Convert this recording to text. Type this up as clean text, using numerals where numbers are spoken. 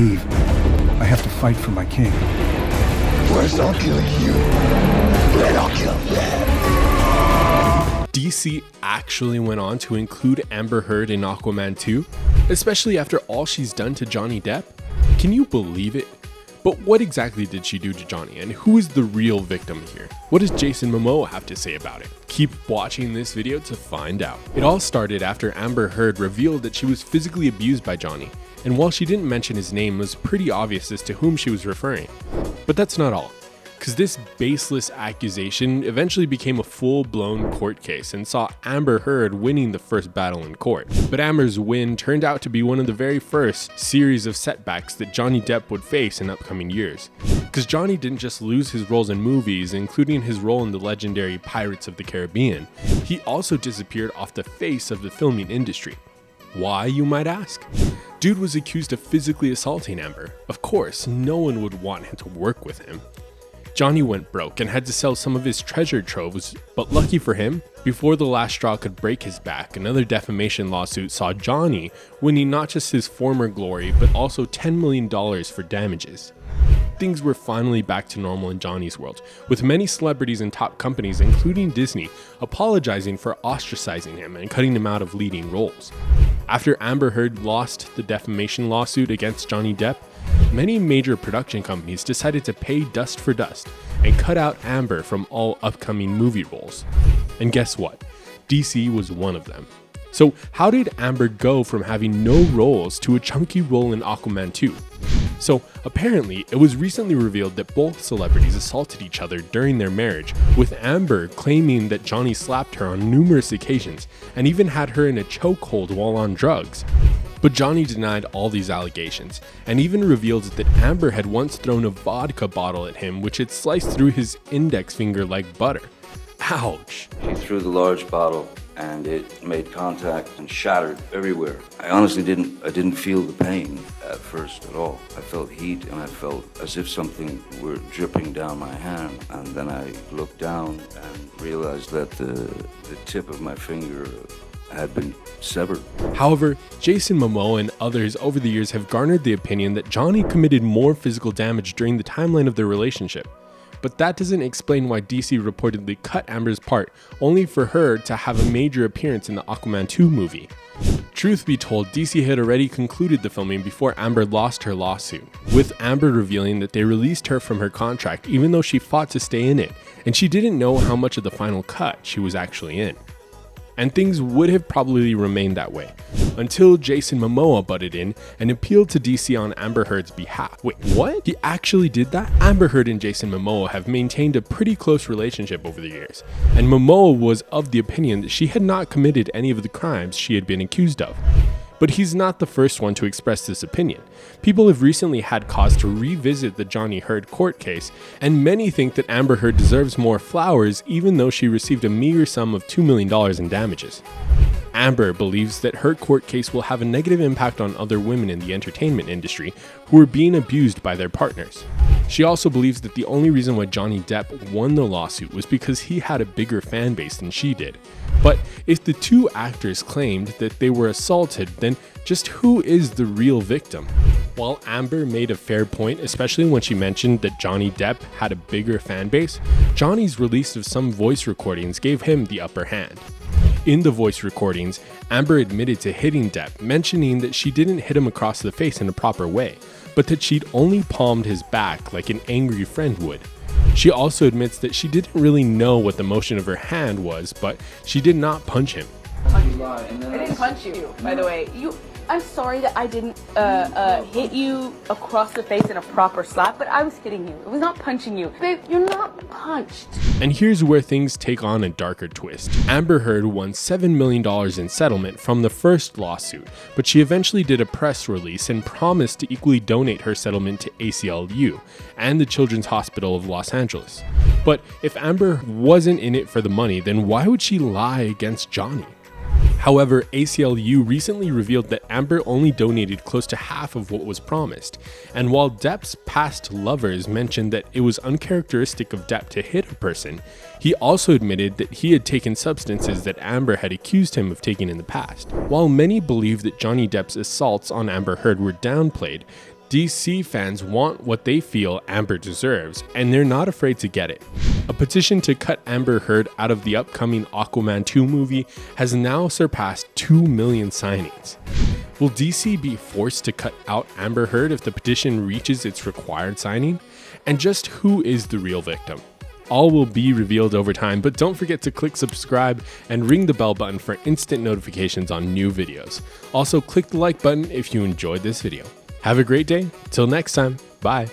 leave. I have to fight for my king. Worse, I'll kill you. Then I'll kill them. DC actually went on to include Amber Heard in Aquaman 2, especially after all she's done to Johnny Depp. Can you believe it? But what exactly did she do to Johnny, and who is the real victim here? What does Jason Momoa have to say about it? Keep watching this video to find out. It all started after Amber Heard revealed that she was physically abused by Johnny, and while she didn't mention his name, it was pretty obvious as to whom she was referring. But that's not all, because this baseless accusation eventually became a full-blown court case and saw Amber Heard winning the first battle in court. But Amber's win turned out to be one of the very first series of setbacks that Johnny Depp would face in upcoming years. Because Johnny didn't just lose his roles in movies, including his role in the legendary Pirates of the Caribbean, he also disappeared off the face of the filming industry. Why, you might ask? Dude was accused of physically assaulting Amber. Of course, no one would want him to work with him. Johnny went broke and had to sell some of his treasure troves, but lucky for him, before the last straw could break his back, another defamation lawsuit saw Johnny winning not just his former glory, but also $10 million for damages. Things were finally back to normal in Johnny's world, with many celebrities and top companies, including Disney, apologizing for ostracizing him and cutting him out of leading roles. After Amber Heard lost the defamation lawsuit against Johnny Depp, many major production companies decided to pay dust for dust and cut out Amber from all upcoming movie roles. And guess what? DC was one of them. So how did Amber go from having no roles to a chunky role in Aquaman 2? So apparently, it was recently revealed that both celebrities assaulted each other during their marriage, with Amber claiming that Johnny slapped her on numerous occasions and even had her in a chokehold while on drugs. But Johnny denied all these allegations, and even revealed that Amber had once thrown a vodka bottle at him which had sliced through his index finger like butter. Ouch. She threw the large bottle and it made contact and shattered everywhere. I honestly didn't feel the pain at first at all. I felt heat and I felt as if something were dripping down my hand, and then I looked down and realized that the tip of my finger had been severed. However, Jason Momoa and others over the years have garnered the opinion that Johnny committed more physical damage during the timeline of their relationship. But that doesn't explain why DC reportedly cut Amber's part, only for her to have a major appearance in the Aquaman 2 movie. Truth be told, DC had already concluded the filming before Amber lost her lawsuit, with Amber revealing that they released her from her contract even though she fought to stay in it, and she didn't know how much of the final cut she was actually in. And things would have probably remained that way, until Jason Momoa butted in and appealed to DC on Amber Heard's behalf. Wait, what? He actually did that? Amber Heard and Jason Momoa have maintained a pretty close relationship over the years, and Momoa was of the opinion that she had not committed any of the crimes she had been accused of. But he's not the first one to express this opinion. People have recently had cause to revisit the Johnny Heard court case, and many think that Amber Heard deserves more flowers even though she received a meager sum of $2 million in damages. Amber believes that her court case will have a negative impact on other women in the entertainment industry who are being abused by their partners. She also believes that the only reason why Johnny Depp won the lawsuit was because he had a bigger fan base than she did. But if the two actors claimed that they were assaulted, then just who is the real victim? While Amber made a fair point, especially when she mentioned that Johnny Depp had a bigger fan base, Johnny's release of some voice recordings gave him the upper hand. In the voice recordings, Amber admitted to hitting Depp, mentioning that she didn't hit him across the face in a proper way, but that she'd only palmed his back like an angry friend would. She also admits that she didn't really know what the motion of her hand was, but she did not punch him. I didn't punch you, by the way. I'm sorry that I didn't hit you across the face in a proper slap, but I was hitting you. I was not punching you. Babe, you're not punched. And here's where things take on a darker twist. Amber Heard won $7 million in settlement from the first lawsuit, but she eventually did a press release and promised to equally donate her settlement to ACLU and the Children's Hospital of Los Angeles. But if Amber wasn't in it for the money, then why would she lie against Johnny? However, ACLU recently revealed that Amber only donated close to half of what was promised, and while Depp's past lovers mentioned that it was uncharacteristic of Depp to hit a person, he also admitted that he had taken substances that Amber had accused him of taking in the past. While many believe that Johnny Depp's assaults on Amber Heard were downplayed, DC fans want what they feel Amber deserves, and they're not afraid to get it. A petition to cut Amber Heard out of the upcoming Aquaman 2 movie has now surpassed 2 million signings. Will DC be forced to cut out Amber Heard if the petition reaches its required signing? And just who is the real victim? All will be revealed over time, but don't forget to click subscribe and ring the bell button for instant notifications on new videos. Also, click the like button if you enjoyed this video. Have a great day. Till next time. Bye.